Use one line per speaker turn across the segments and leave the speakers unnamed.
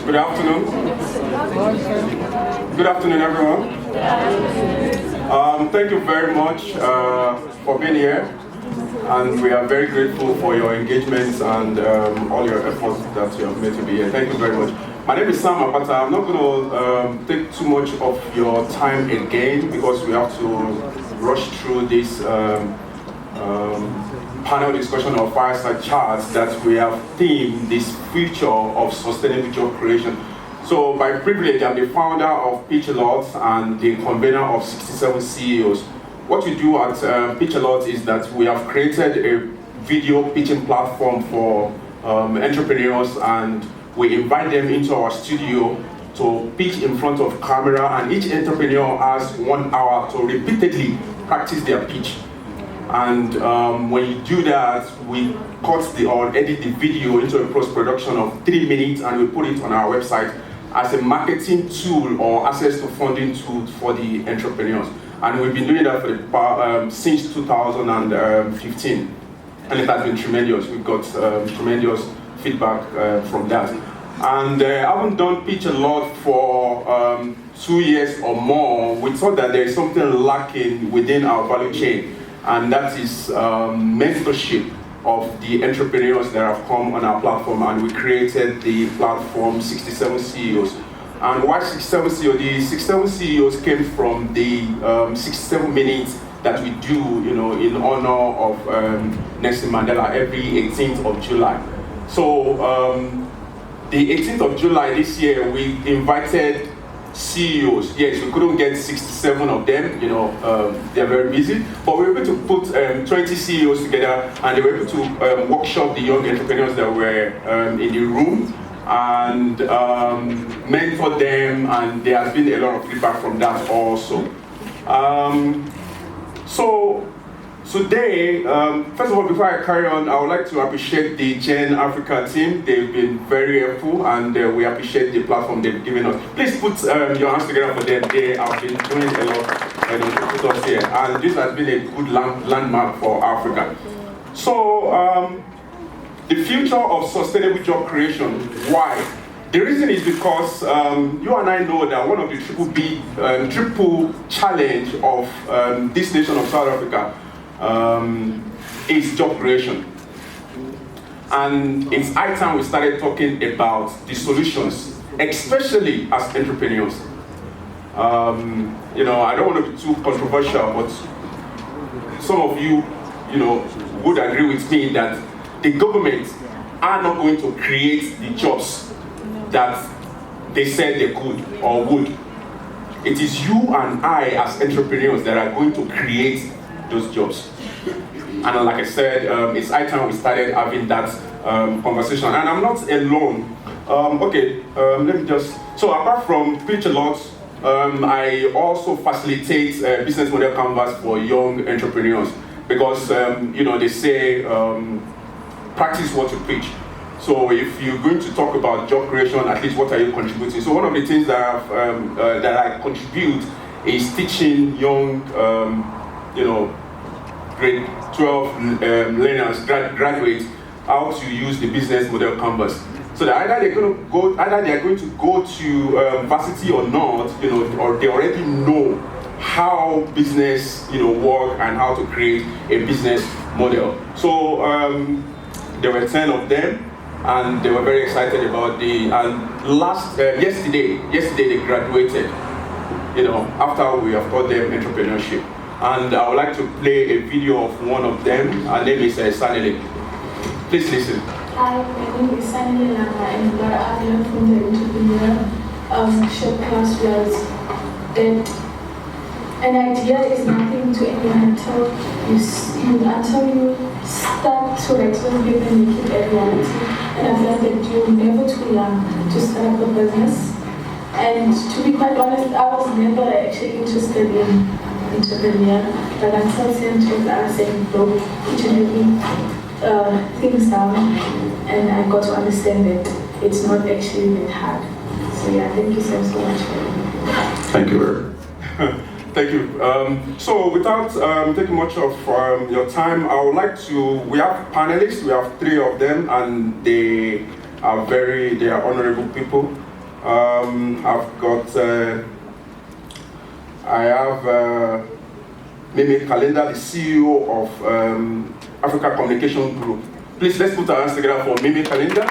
Good afternoon. Good afternoon, everyone. Thank you very much for being here, and we are very grateful for your engagements and all your efforts that you have made to be here. Thank you very much. My name is Sam Apata. I'm not going to take too much of your time again because we have to rush through this panel discussion of fireside chats that we have themed this future of sustainable job creation. So by privilege, I'm the founder of Pitchalot and the convener of 67 CEOs. What we do at Pitchalot is that we have created a video pitching platform for entrepreneurs, and we invite them into our studio to pitch in front of camera, and each entrepreneur has 1 hour to repeatedly practice their pitch. And when you do that, we cut or edit the video into a post-production of 3 minutes, and we put it on our website as a marketing tool or access to funding tool for the entrepreneurs. And we've been doing that for since 2015, and it has been tremendous. We've got tremendous feedback from that. And I haven't done pitch a lot for 2 years or more. We thought that there is something lacking within our value chain, and that is mentorship of the entrepreneurs that have come on our platform, and we created the platform 67 CEOs. And why 67 CEOs? The 67 CEOs came from the 67 minutes that we do, in honor of Nelson Mandela every 18th of July. So the 18th of July this year, we invited CEOs. Yes, we couldn't get 67 of them, they're very busy, but we were able to put 20 CEOs together, and they were able to workshop the young entrepreneurs that were in the room and mentor them, and there has been a lot of feedback from that also. So today, first of all, before I carry on, I would like to appreciate the Gen Africa team. They've been very helpful, and we appreciate the platform they've given us. Please put your hands together for them. They have been doing a lot to put us here, and this has been a good landmark for Africa. So, the future of sustainable job creation, why? The reason is because you and I know that one of the triple challenge of this nation of South Africa is job creation. And it's high time we started talking about the solutions, especially as entrepreneurs. I don't want to be too controversial, but some of you, would agree with me that the government are not going to create the jobs that they said they could or would. It is you and I as entrepreneurs that are going to create those jobs. And like I said, it's high time we started having that conversation. And I'm not alone. Let me just, so apart from Pitchalot, I also facilitate business model canvas for young entrepreneurs, because they say practice what you preach. So if you're going to talk about job creation, at least what are you contributing? So one of the things that I contribute is teaching young grade 12 learners, graduates, how to use the business model canvas. So that either they're going to go to varsity or not, or they already know how business, work and how to create a business model. So there were 10 of them, and they were very excited about yesterday they graduated, after we have taught them entrepreneurship. And I would like to play a video of one of them. Her name is Sanele. Please listen.
Hi, my name is Sanele, and what I've learned from the entrepreneurship class was that an idea is nothing to anyone until you start to explore it and make it a reality. And I've learned that you're never too young to start up a business. And to be quite honest, I was never actually interested in entrepreneur, but until centers are saying broke each and every things down, and I got to understand that it's not actually that hard. So yeah, thank you so much for it.
Thank you. Thank you. So without taking much of your time, I would like to, we have panelists, we have 3 of them, and they are honorable people. I've got, I have Mimi Kalinda, the CEO of Africommunications Group. Please, let's put our hands together for Mimi Kalinda.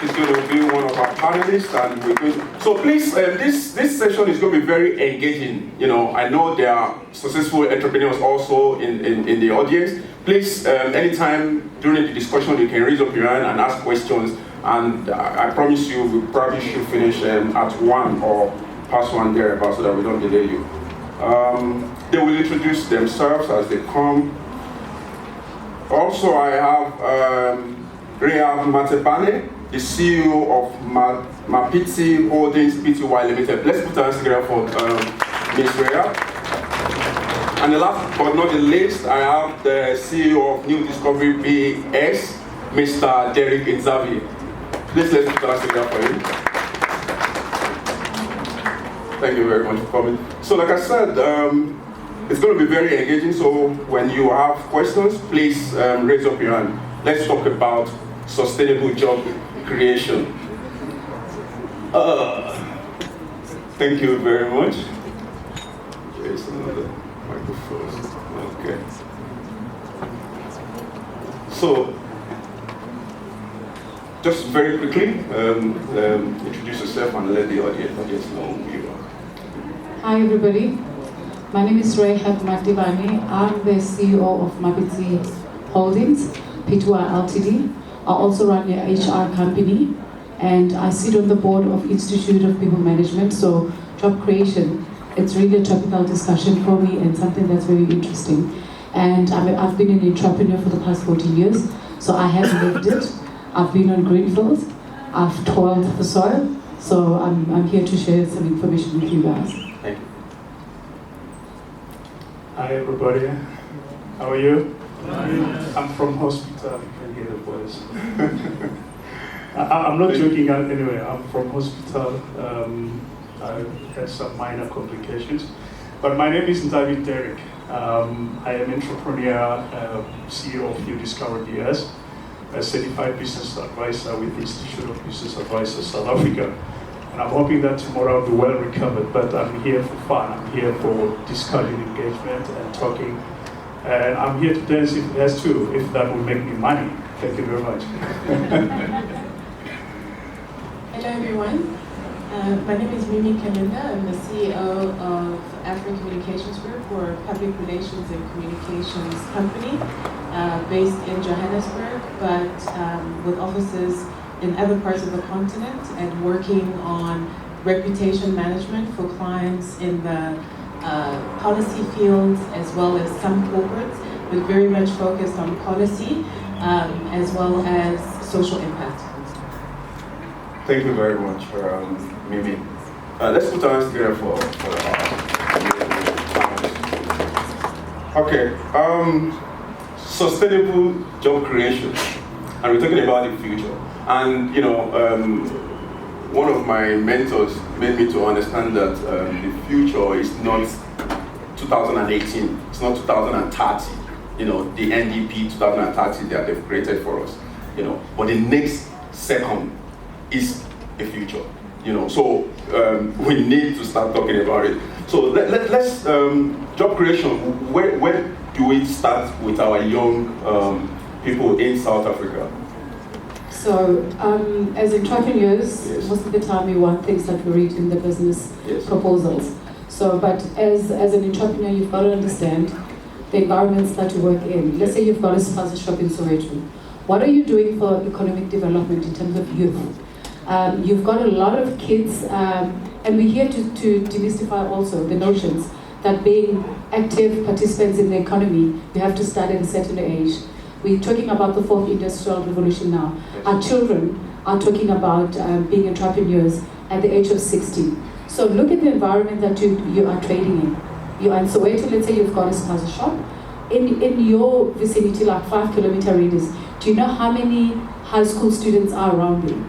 She's going to be one of our panelists, and we're going to... So please, this session is going to be very engaging. You know, I know there are successful entrepreneurs also in the audience. Please, anytime during the discussion, you can raise up your hand and ask questions. And I promise you, we probably should finish at 1 or past 1 thereabout so that we don't delay you. They will introduce themselves as they come. Also, I have Rahab Matebane, the CEO of Mapitsi Holdings Pty Limited. Let's put our hands together for Ms. Rahab. And the last but not the least, I have the CEO of New Discovery BS, Mr. Derrick Ndzavi. Please let's put our hands together for him. Thank you very much for coming. So like I said, it's going to be very engaging, so when you have questions, please raise up your hand. Let's talk about sustainable job creation. Thank you very much. There's another microphone. Okay. So, just very quickly, introduce yourself and let the audience know who you are.
Hi everybody, my name is Rahab Matebane. I'm the CEO of Mapitsi Holdings, Pty Ltd. I also run the HR company, and I sit on the board of Institute of People Management. So job creation, it's really a topical discussion for me and something that's very interesting. And I've been an entrepreneur for the past 14 years, so I have lived it. I've been on greenfields, I've toiled the soil, so I'm here to share some information with you guys.
Thank you.
Hi everybody, how are you? I'm from hospital, you can hear the voice. I'm not joking anyway, I'm from hospital. I had some minor complications. But my name is Ndzavi Derrick. I am entrepreneur, CEO of New Discovery BS, a certified business advisor with the Institute of Business Advisors South Africa. And I'm hoping that tomorrow I'll be well recovered, but I'm here for fun. I'm here for discussion, engagement, and talking. And I'm here to dance if it has to, if that will make me money. Thank you very much.
Hello everyone. My name is Mimi Kalinda. I'm the CEO of Africommunications Group, or public relations and communications company, based in Johannesburg, but with offices in other parts of the continent, and working on reputation management for clients in the policy fields as well as some corporates, but very much focused on policy as well as social impact.
Thank you very much, Mimi. Let's put our hands together for Okay, sustainable job creation, and we're talking about the future. And you know, one of my mentors made me to understand that the future is not 2018, it's not 2030. You know, the NDP 2030 that they've created for us. You know, but the next second is a future. You know, so we need to start talking about it. So let's job creation. Where do we start with our young people in South Africa?
So, as entrepreneurs,
Yes.
most of the time we want things that we read in the business
Yes.
proposals. So, but as an entrepreneur, you've got to understand the environments that you work in. Let's say you've got a spaza shop in Soweto. What are you doing for economic development in terms of youth? You've got a lot of kids, and we're here to demystify also the notions that being active participants in the economy, you have to start at a certain age. We're talking about the fourth industrial revolution now. Our children are talking about being entrepreneurs at the age of 60. So look at the environment that you are trading in. You are in Soweto, let's say you've got a spaza shop. In your vicinity, like 5 kilometer radius, do you know how many high school students are around you?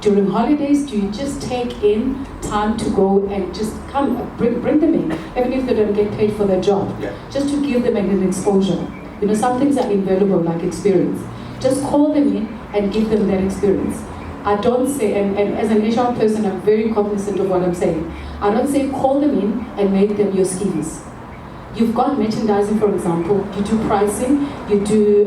During holidays, do you just take in time to go and just come, bring them in, even if they don't get paid for their job, just to give them an exposure? You know, some things are invaluable, like experience. Just call them in and give them that experience. I don't say, and as an HR person, I'm very cognizant of what I'm saying. I don't say call them in and make them your skivvies. You've got merchandising, for example, you do pricing, you do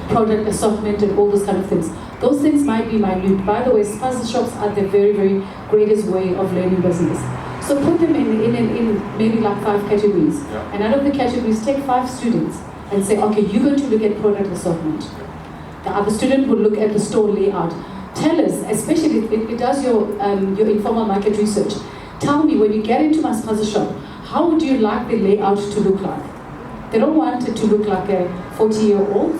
product assortment and all those kind of things. Those things might be minute. By the way, spaza shops are the very, very greatest way of learning business. So put them in maybe like 5 categories. Yeah. And out of the categories, take 5 students and say, okay, you're going to look at product assortment. The other student will look at the store layout. Tell us, especially it does your informal market research. Tell me, when you get into my spaza shop, how would you like the layout to look like? They don't want it to look like a 40-year-old.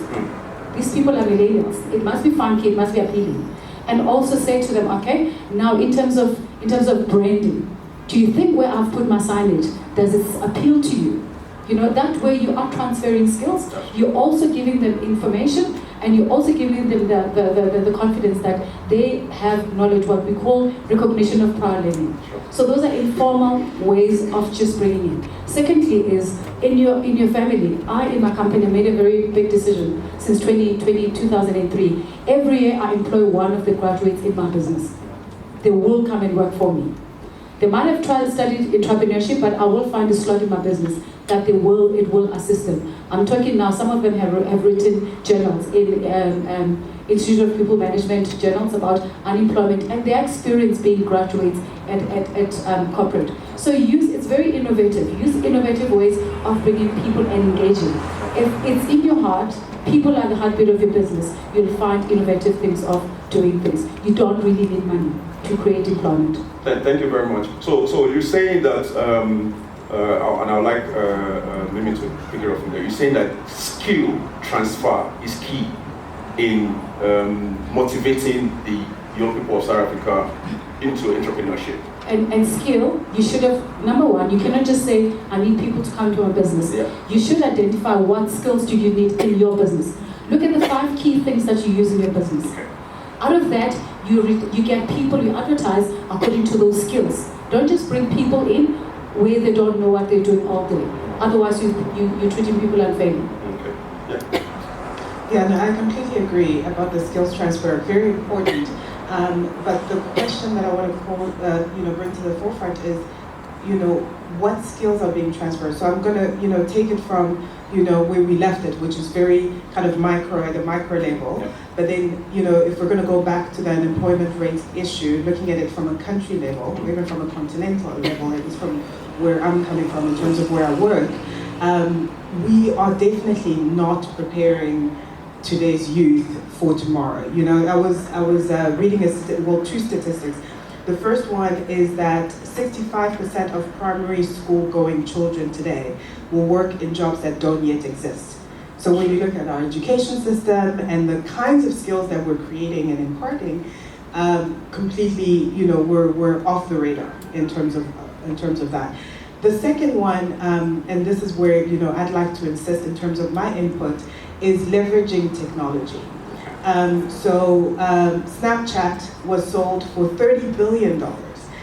These people are millennials. It must be funky, it must be appealing. And also say to them, okay, now in terms of branding, do you think where I've put my signage, does it appeal to you? You know, that way you are transferring skills, you're also giving them information, and you're also giving them the confidence that they have knowledge, what we call recognition of prior learning. So those are informal ways of just bringing in. Secondly is, in your family, I in my company made a very big decision since 2003. Every year I employ one of the graduates in my business. They will come and work for me. They might have studied entrepreneurship, but I will find a slot in my business that it will assist them. I'm talking now, some of them have written journals in Institute of People Management journals about unemployment and their experience being graduates at corporate. So it's very innovative. Use innovative ways of bringing people and engaging. If it's in your heart, people are the heartbeat of your business, you'll find innovative things of doing things. You don't really need money to create employment.
Thank you very much. So you're saying that, and I would like Mimi to pick it up from there. You're saying that skill transfer is key in motivating the young people of South Africa into entrepreneurship.
And skill, you should have, number one, you cannot just say, I need people to come to my business. Yeah. You should identify what skills do you need in your business. Look at the 5 key things that you use in your business. Okay. Out of that, you get people, you advertise according to those skills. Don't just bring people in where they don't know what they're doing all day. Otherwise, you're treating people unfairly.
Okay. Yeah.
Yeah, no, I completely agree about the skills transfer. Very important. But the question that I want to bring to the forefront is, what skills are being transferred? So I'm going to, take it from, where we left it, which is very kind of micro, at the micro level. Yeah. But then, if we're going to go back to the unemployment rate issue, looking at it from a country level, or even from a continental level, at least from where I'm coming from in terms of where I work, we are definitely not preparing today's youth for tomorrow. I was reading 2 statistics. The first one is that 65% of primary school going children today will work in jobs that don't yet exist. So when you look at our education system and the kinds of skills that we're creating and imparting, completely, we're off the radar in terms of that. The second one, and this is where I'd like to insist in terms of my input, is leveraging technology. Snapchat was sold for $30 billion.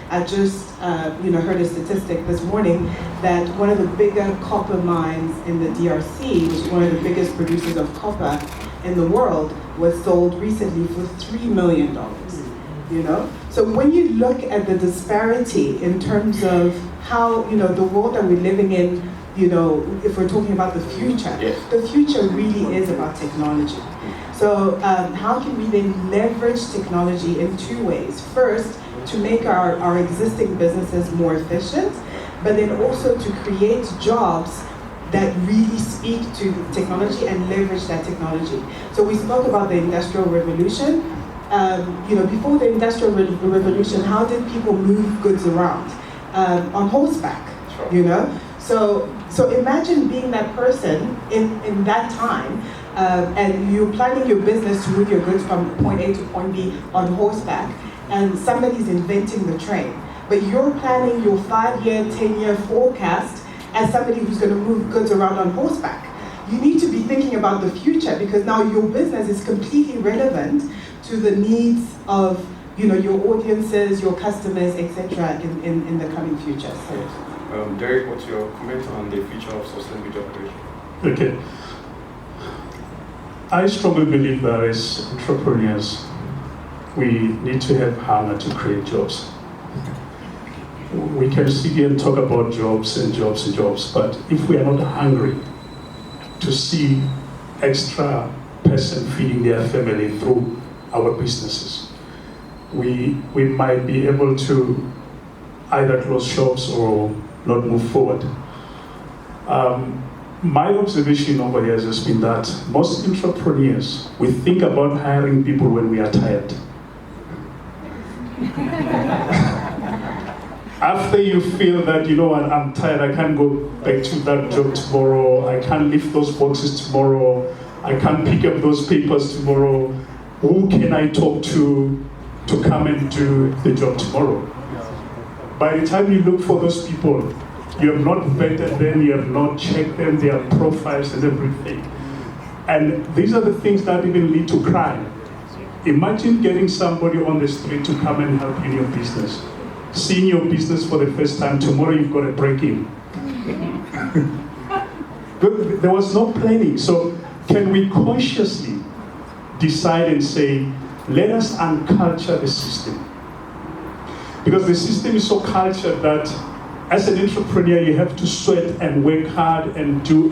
I just heard a statistic this morning that one of the bigger copper mines in the DRC, which is one of the biggest producers of copper in the world, was sold recently for $3 million. So when you look at the disparity in terms of how the world that we're living in, if we're talking about the future, yes. The future really is about technology. So how can we then leverage technology in 2 ways? First, to make our existing businesses more efficient, but then also to create jobs that really speak to technology and leverage that technology. So we spoke about the Industrial Revolution. Before the Industrial Revolution, how did people move goods around? On horseback, sure. So imagine being that person in that time, and you're planning your business to move your goods from point A to point B on horseback, and somebody's inventing the train. But you're planning your 5-year, 10-year forecast as somebody who's going to move goods around on horseback. You need to be thinking about the future, because now your business is completely relevant to the needs of your audiences, your customers, etc. in the coming future. So.
Derrick, what's your comment on the future of sustainable job creation?
Okay. I strongly believe that as entrepreneurs, we need to have hunger to create jobs. We can sit here and talk about jobs and jobs and jobs, but if we are not hungry to see extra person feeding their family through our businesses, we might be able to either close shops or not move forward. My observation over here has been that most entrepreneurs, we think about hiring people when we are tired. After you feel that, you know what, I'm tired, I can't go back to that job tomorrow, I can't lift those boxes tomorrow, I can't pick up those papers tomorrow, who can I talk to come and do the job tomorrow? By the time you look for those people, you have not vetted them, you have not checked them, their profiles and everything. And these are the things that even lead to crime. Imagine getting somebody on the street to come and help you in your business. Seeing your business for the first time, tomorrow you've got a break-in. There was no planning. So can we consciously decide and say, let us unculture the system? Because the system is so cultured that as an entrepreneur, you have to sweat and work hard and do